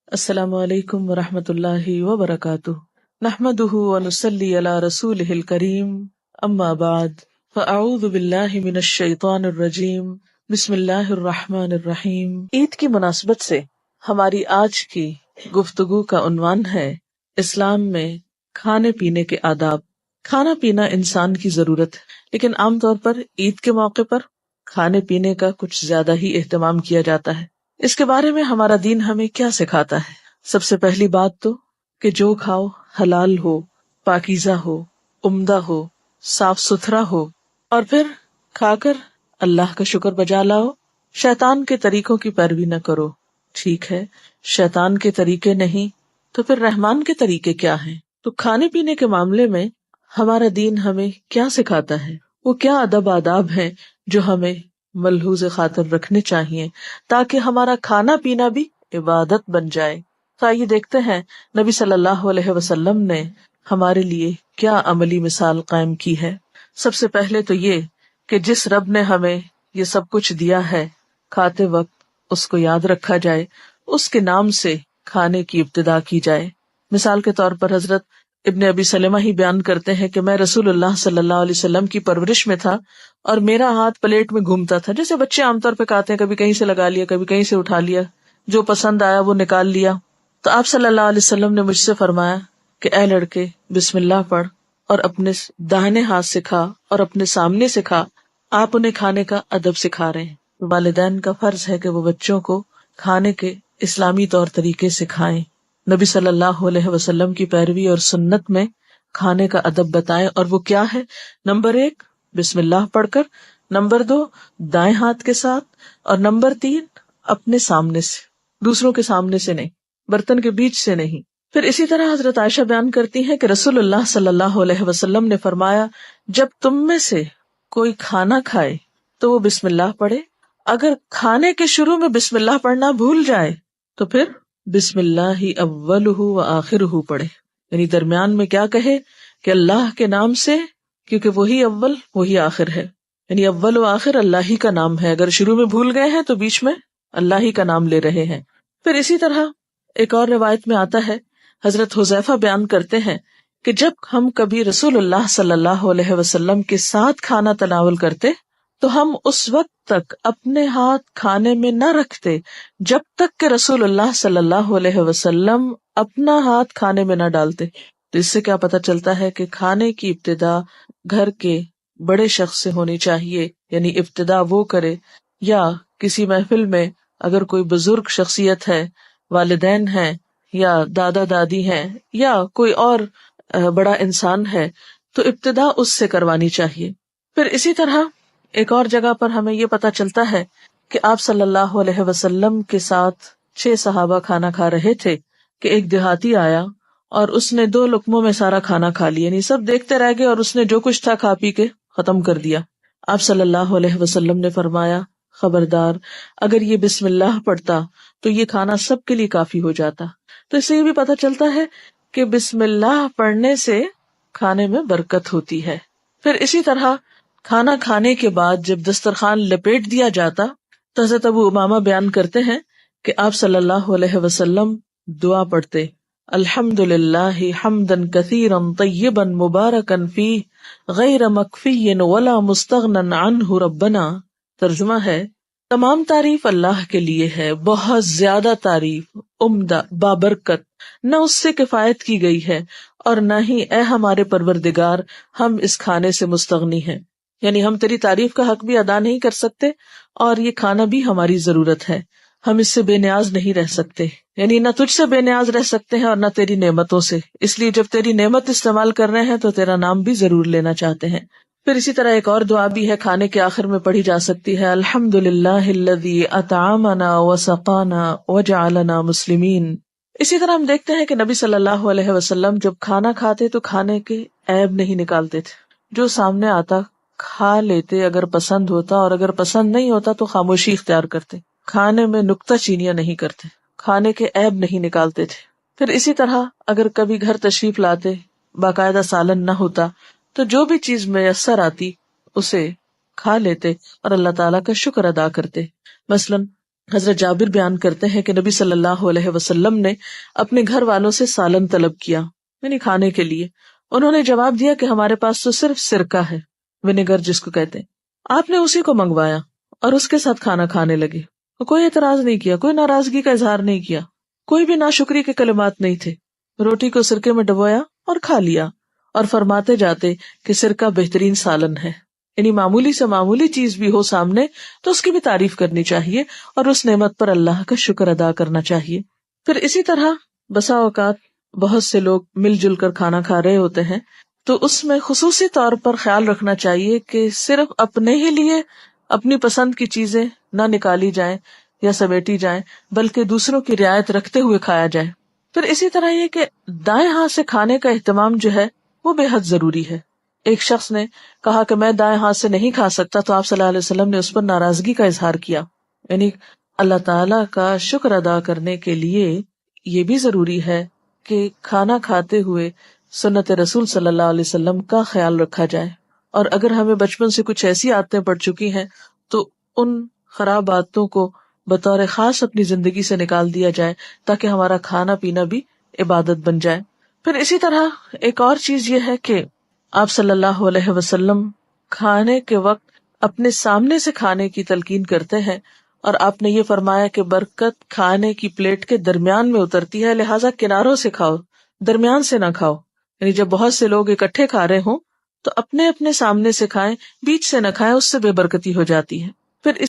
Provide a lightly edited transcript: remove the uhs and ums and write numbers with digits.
السلام علیکم ورحمۃ اللہ وبرکاتہ، نحمدہ ونصلی علی رسولہ الکریم، اما بعد فاعوذ باللہ من الشیطان الرجیم، بسم اللہ الرحمن الرحیم۔ عید کی مناسبت سے ہماری آج کی گفتگو کا عنوان ہے اسلام میں کھانے پینے کے آداب۔ کھانا پینا انسان کی ضرورت ہے، لیکن عام طور پر عید کے موقع پر کھانے پینے کا کچھ زیادہ ہی اہتمام کیا جاتا ہے۔ اس کے بارے میں ہمارا دین ہمیں کیا سکھاتا ہے؟ سب سے پہلی بات تو کہ جو کھاؤ حلال ہو، پاکیزہ ہو، عمدہ ہو، صاف ستھرا ہو، اور پھر کھا کر اللہ کا شکر بجا لاؤ، شیطان کے طریقوں کی پیروی نہ کرو۔ ٹھیک ہے، شیطان کے طریقے نہیں تو پھر رحمان کے طریقے کیا ہیں؟ تو کھانے پینے کے معاملے میں ہمارا دین ہمیں کیا سکھاتا ہے؟ وہ کیا ادب آداب ہیں جو ہمیں ملحوظ خاطر رکھنے چاہیے تاکہ ہمارا کھانا پینا بھی عبادت بن جائے۔ تو آئیے دیکھتے ہیں نبی صلی اللہ علیہ وسلم نے ہمارے لیے کیا عملی مثال قائم کی ہے۔ سب سے پہلے تو یہ کہ جس رب نے ہمیں یہ سب کچھ دیا ہے، کھاتے وقت اس کو یاد رکھا جائے، اس کے نام سے کھانے کی ابتدا کی جائے۔ مثال کے طور پر حضرت ابن ابی سلمہ ہی بیان کرتے ہیں کہ میں رسول اللہ صلی اللہ علیہ وسلم کی پرورش میں تھا اور میرا ہاتھ پلیٹ میں گھومتا تھا، جیسے بچے عام طور پہ کھاتے ہیں، کبھی کہیں سے لگا لیا، کبھی کہیں سے اٹھا لیا، جو پسند آیا وہ نکال لیا۔ تو آپ صلی اللہ علیہ وسلم نے مجھ سے فرمایا کہ اے لڑکے، بسم اللہ پڑھ اور اپنے داہنے ہاتھ سے کھا اور اپنے سامنے سے کھا۔ آپ انہیں کھانے کا ادب سکھا رہے ہیں۔ والدین کا فرض ہے کہ وہ بچوں کو کھانے کے اسلامی طور طریقے سکھائیں، نبی صلی اللہ علیہ وسلم کی پیروی اور سنت میں کھانے کا ادب بتائیں، اور وہ کیا ہے؟ نمبر 1 بسم اللہ پڑھ کر، نمبر 2 دائیں ہاتھ کے ساتھ، اور نمبر 3 اپنے سامنے سے، دوسروں کے سامنے سے نہیں، برتن کے بیچ سے نہیں۔ پھر اسی طرح حضرت عائشہ بیان کرتی ہیں کہ رسول اللہ صلی اللہ علیہ وسلم نے فرمایا، جب تم میں سے کوئی کھانا کھائے تو وہ بسم اللہ پڑھے، اگر کھانے کے شروع میں بسم اللہ پڑھنا بھول جائے تو پھر بسم اللہ اولہ و آخرہ پڑھے، یعنی درمیان میں کیا کہے کہ اللہ کے نام سے، کیونکہ وہی اول وہی آخر ہے، یعنی اول و آخر اللہ ہی کا نام ہے، اگر شروع میں بھول گئے ہیں تو بیچ میں اللہ ہی کا نام لے رہے ہیں۔ پھر اسی طرح ایک اور روایت میں آتا ہے، حضرت حذیفہ بیان کرتے ہیں کہ جب ہم کبھی رسول اللہ صلی اللہ علیہ وسلم کے ساتھ کھانا تناول کرتے تو ہم اس وقت تک اپنے ہاتھ کھانے میں نہ رکھتے جب تک کہ رسول اللہ صلی اللہ علیہ وسلم اپنا ہاتھ کھانے میں نہ ڈالتے۔ تو اس سے کیا پتہ چلتا ہے کہ کھانے کی ابتدا گھر کے بڑے شخص سے ہونی چاہیے، یعنی ابتدا وہ کرے، یا کسی محفل میں اگر کوئی بزرگ شخصیت ہے، والدین ہیں یا دادا دادی ہیں یا کوئی اور بڑا انسان ہے تو ابتدا اس سے کروانی چاہیے۔ پھر اسی طرح ایک اور جگہ پر ہمیں یہ پتہ چلتا ہے کہ آپ صلی اللہ علیہ وسلم کے ساتھ 6 صحابہ کھانا کھا رہے تھے کہ ایک دیہاتی آیا اور اس نے 2 لقموں میں سارا کھانا کھا لیا، یعنی سب دیکھتے رہ گئے اور اس نے جو کچھ تھا کھا پی کے ختم کر دیا۔ آپ صلی اللہ علیہ وسلم نے فرمایا، خبردار، اگر یہ بسم اللہ پڑھتا تو یہ کھانا سب کے لیے کافی ہو جاتا۔ تو اس سے یہ بھی پتہ چلتا ہے کہ بسم اللہ پڑھنے سے کھانے میں برکت ہوتی ہے۔ پھر اسی طرح کھانا کھانے کے بعد جب دسترخوان لپیٹ دیا جاتا تو حضرت ابو امامہ بیان کرتے ہیں کہ آپ صلی اللہ علیہ وسلم دعا پڑھتے، الحمد للہ حمدا کثیرا طیبا مبارکا فیہ غیر مکفی ولا مستغنا عنہ ربنا۔ ترجمہ ہے، تمام تعریف اللہ کے لیے ہے، بہت زیادہ تعریف، عمدہ، بابرکت، نہ اس سے کفایت کی گئی ہے اور نہ ہی اے ہمارے پروردگار ہم اس کھانے سے مستغنی ہیں، یعنی ہم تیری تعریف کا حق بھی ادا نہیں کر سکتے اور یہ کھانا بھی ہماری ضرورت ہے، ہم اس سے بے نیاز نہیں رہ سکتے، یعنی نہ تجھ سے بے نیاز رہ سکتے ہیں اور نہ تیری نعمتوں سے، اس لیے جب تیری نعمت استعمال کر رہے ہیں تو تیرا نام بھی ضرور لینا چاہتے ہیں۔ پھر اسی طرح ایک اور دعا بھی ہے، کھانے کے آخر میں پڑھی جا سکتی ہے، الحمد للہ الذی اطعمنا وسقانا وجعلنا مسلمین۔ اسی طرح ہم دیکھتے ہیں کہ نبی صلی اللہ علیہ وسلم جب کھانا کھاتے تو کھانے کے عیب نہیں نکالتے تھے، جو سامنے آتا کھا لیتے اگر پسند ہوتا، اور اگر پسند نہیں ہوتا تو خاموشی اختیار کرتے، کھانے میں نکتہ چینیاں نہیں کرتے، کھانے کے عیب نہیں نکالتے تھے۔ پھر اسی طرح اگر کبھی گھر تشریف لاتے، باقاعدہ سالن نہ ہوتا تو جو بھی چیز میسر آتی اسے کھا لیتے اور اللہ تعالیٰ کا شکر ادا کرتے۔ مثلاً حضرت جابر بیان کرتے ہیں کہ نبی صلی اللہ علیہ وسلم نے اپنے گھر والوں سے سالن طلب کیا، یعنی کھانے کے لیے. انہوں نے جواب دیا کہ ہمارے پاس تو صرف سرکہ ہے، ونیگر جس کو کہتے ہیں. آپ نے اسی کو منگوایا اور اس کے ساتھ کھانا کھانے لگے. کوئی اعتراض نہیں کیا، کوئی ناراضگی کا اظہار نہیں کیا، کوئی بھی ناشکری کے کلمات نہیں تھے. روٹی کو سرکے میں ڈبویا اور کھا لیا، اور فرماتے جاتے کہ سرکہ بہترین سالن ہے. یعنی معمولی سے معمولی چیز بھی ہو سامنے تو اس کی بھی تعریف کرنی چاہیے اور اس نعمت پر اللہ کا شکر ادا کرنا چاہیے. پھر اسی طرح بسا اوقات بہت سے لوگ مل جل کر کھانا کھا رہے ہوتے ہیں، تو اس میں خصوصی طور پر خیال رکھنا چاہیے کہ صرف اپنے ہی لیے اپنی پسند کی چیزیں نہ نکالی جائیں یا سمیٹی جائیں، بلکہ دوسروں کی رعایت رکھتے ہوئے کھایا جائے. پھر اسی طرح یہ کہ دائیں ہاتھ سے کھانے کا اہتمام جو ہے وہ بے حد ضروری ہے. ایک شخص نے کہا کہ میں دائیں ہاتھ سے نہیں کھا سکتا، تو آپ صلی اللہ علیہ وسلم نے اس پر ناراضگی کا اظہار کیا. یعنی اللہ تعالیٰ کا شکر ادا کرنے کے لیے یہ بھی ضروری ہے کہ کھانا کھاتے ہوئے سنت رسول صلی اللہ علیہ وسلم کا خیال رکھا جائے. اور اگر ہمیں بچپن سے کچھ ایسی عادتیں پڑ چکی ہیں تو ان خراب عادتوں کو بطور خاص اپنی زندگی سے نکال دیا جائے تاکہ ہمارا کھانا پینا بھی عبادت بن جائے. پھر اسی طرح ایک اور چیز یہ ہے کہ آپ صلی اللہ علیہ وسلم کھانے کے وقت اپنے سامنے سے کھانے کی تلقین کرتے ہیں، اور آپ نے یہ فرمایا کہ برکت کھانے کی پلیٹ کے درمیان میں اترتی ہے، لہٰذا کناروں سے کھاؤ، درمیان سے نہ کھاؤ. یعنی جب بہت سے لوگ اکٹھے کھا رہے ہوں تو اپنے اپنے سامنے سے کھائیں، بیچ سے نہ کھائیں، اس سے بے برکتی ہو جاتی ہے. پھر